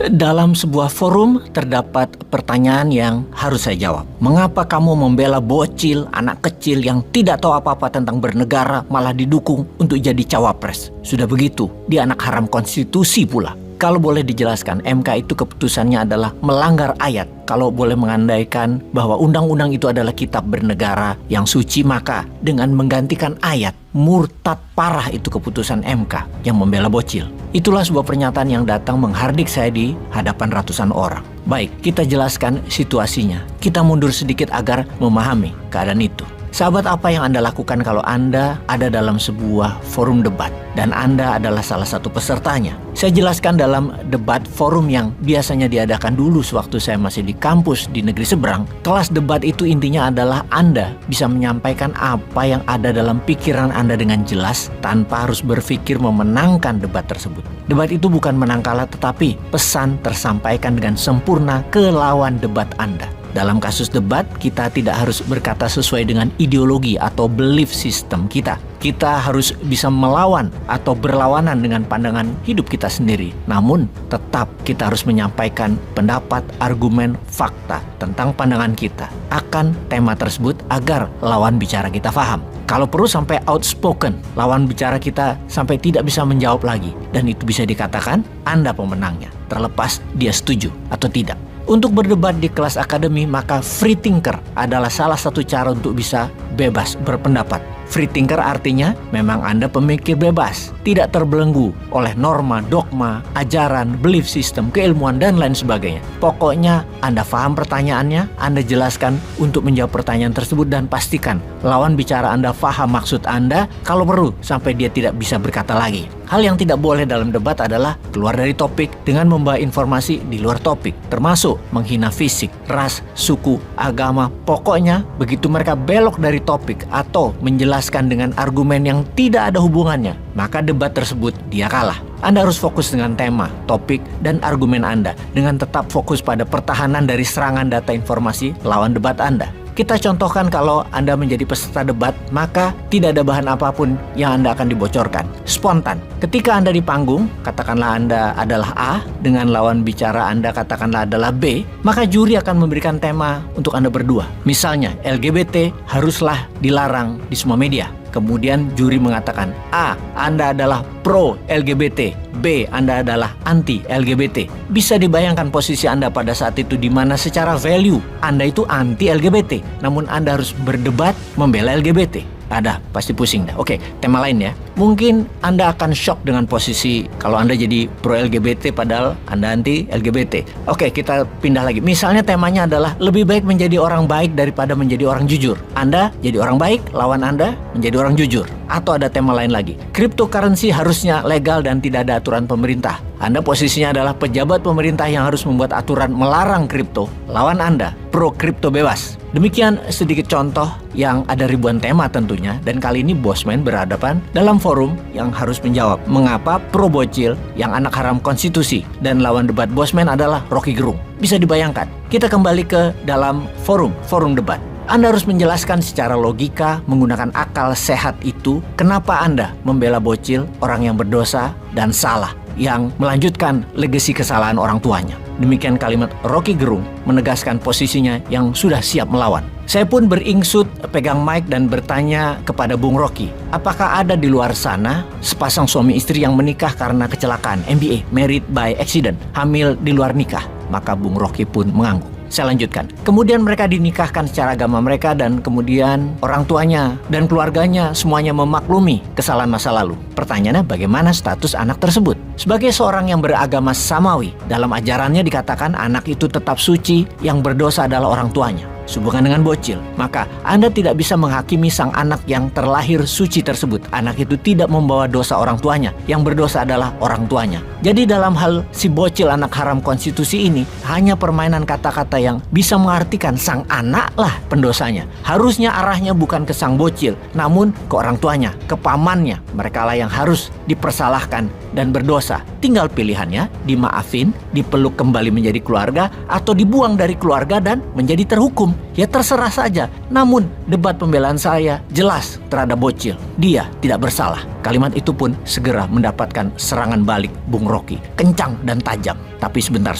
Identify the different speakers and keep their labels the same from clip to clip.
Speaker 1: Dalam sebuah forum terdapat pertanyaan yang harus saya jawab. Mengapa kamu membela bocil, anak kecil yang tidak tahu apa-apa tentang bernegara malah didukung untuk jadi cawapres? Sudah begitu, dia anak haram konstitusi pula. Kalau boleh dijelaskan, MK itu keputusannya adalah melanggar ayat. Kalau boleh mengandaikan bahwa undang-undang itu adalah kitab bernegara yang suci, maka dengan menggantikan ayat, murtad parah itu keputusan MK yang membela bocil. Itulah sebuah pernyataan yang datang menghardik saya di hadapan ratusan orang. Baik, kita jelaskan situasinya. Kita mundur sedikit agar memahami keadaan itu. Sahabat, apa yang Anda lakukan kalau Anda ada dalam sebuah forum debat dan Anda adalah salah satu pesertanya? Saya jelaskan dalam debat forum yang biasanya diadakan dulu sewaktu saya masih di kampus di negeri seberang. Kelas debat itu intinya adalah Anda bisa menyampaikan apa yang ada dalam pikiran Anda dengan jelas tanpa harus berpikir memenangkan debat tersebut. Debat itu bukan menang kalah, tetapi pesan tersampaikan dengan sempurna ke lawan debat Anda. Dalam kasus debat, kita tidak harus berkata sesuai dengan ideologi atau belief system kita. Kita harus bisa melawan atau berlawanan dengan pandangan hidup kita sendiri. Namun, tetap kita harus menyampaikan pendapat, argumen, fakta tentang pandangan kita akan tema tersebut agar lawan bicara kita paham. Kalau perlu sampai outspoken, lawan bicara kita sampai tidak bisa menjawab lagi. Dan itu bisa dikatakan Anda pemenangnya, terlepas dia setuju atau tidak. Untuk berdebat di kelas akademi, maka free thinker adalah salah satu cara untuk bisa bebas berpendapat. Free thinker artinya memang Anda pemikir bebas, tidak terbelenggu oleh norma, dogma, ajaran, belief system, keilmuan, dan lain sebagainya. Pokoknya Anda paham pertanyaannya, Anda jelaskan untuk menjawab pertanyaan tersebut dan pastikan lawan bicara Anda paham maksud Anda, kalau perlu sampai dia tidak bisa berkata lagi. Hal yang tidak boleh dalam debat adalah keluar dari topik dengan membawa informasi di luar topik, termasuk menghina fisik, ras, suku, agama. Pokoknya begitu mereka belok dari topik atau menjelaskan dengan argumen yang tidak ada hubungannya, maka debat tersebut dia kalah. Anda harus fokus dengan tema, topik, dan argumen Anda dengan tetap fokus pada pertahanan dari serangan data informasi lawan debat Anda. Kita contohkan kalau Anda menjadi peserta debat, maka tidak ada bahan apapun yang Anda akan dibocorkan. Spontan. Ketika Anda di panggung, katakanlah Anda adalah A, dengan lawan bicara Anda katakanlah adalah B, maka juri akan memberikan tema untuk Anda berdua. Misalnya, LGBT haruslah dilarang di semua media. Kemudian juri mengatakan, A, Anda adalah pro LGBT, B, Anda adalah anti LGBT. Bisa dibayangkan posisi Anda pada saat itu di mana secara value Anda itu anti LGBT, namun Anda harus berdebat membela LGBT. Ada, pasti pusing dah. Oke, tema lain ya. Mungkin Anda akan shock dengan posisi kalau Anda jadi pro LGBT padahal Anda anti LGBT. Oke, kita pindah lagi. Misalnya temanya adalah lebih baik menjadi orang baik daripada menjadi orang jujur. Anda jadi orang baik, lawan Anda menjadi orang jujur. Atau ada tema lain lagi. Cryptocurrency harusnya legal dan tidak ada aturan pemerintah. Anda posisinya adalah pejabat pemerintah yang harus membuat aturan melarang kripto. Lawan Anda pro kripto bebas. Demikian sedikit contoh yang ada ribuan tema tentunya, dan kali ini Bosman berhadapan dalam forum yang harus menjawab mengapa pro bocil yang anak haram konstitusi, dan lawan debat Bosman adalah Rocky Gerung. Bisa dibayangkan. Kita kembali ke dalam forum debat. Anda harus menjelaskan secara logika menggunakan akal sehat itu kenapa Anda membela bocil, orang yang berdosa dan salah, yang melanjutkan legasi kesalahan orang tuanya. Demikian kalimat Rocky Gerung menegaskan posisinya yang sudah siap melawan. Saya pun beringsut pegang mic dan bertanya kepada Bung Rocky, apakah ada di luar sana sepasang suami istri yang menikah karena kecelakaan, MBA, married by accident, hamil di luar nikah? Maka Bung Rocky pun mengangguk. Saya lanjutkan. Kemudian mereka dinikahkan secara agama mereka dan kemudian orang tuanya dan keluarganya semuanya memaklumi kesalahan masa lalu. Pertanyaannya, bagaimana status anak tersebut? Sebagai seorang yang beragama Samawi, dalam ajarannya dikatakan anak itu tetap suci, yang berdosa adalah orang tuanya. Sehubungan dengan bocil, maka Anda tidak bisa menghakimi sang anak yang terlahir suci tersebut. Anak itu tidak membawa dosa orang tuanya, yang berdosa adalah orang tuanya. Jadi dalam hal si bocil anak haram konstitusi ini, hanya permainan kata-kata yang bisa mengartikan sang anak lah pendosanya. Harusnya arahnya bukan ke sang bocil, namun ke orang tuanya, ke pamannya. Mereka lah yang harus dipersalahkan dan berdosa. Tinggal pilihannya, dimaafin, dipeluk kembali menjadi keluarga, atau dibuang dari keluarga dan menjadi terhukum. Ya terserah saja. Namun debat pembelaan saya jelas terhadap Bocil. Dia tidak bersalah. Kalimat itu pun segera mendapatkan serangan balik Bung Rocky. Kencang dan tajam. Tapi sebentar.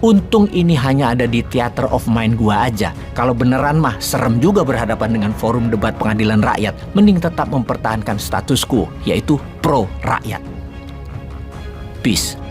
Speaker 1: Untung ini hanya ada di theater of mind gua aja. Kalau beneran mah serem juga berhadapan dengan forum debat pengadilan rakyat. Mending tetap mempertahankan status quo, yaitu pro rakyat. Peace.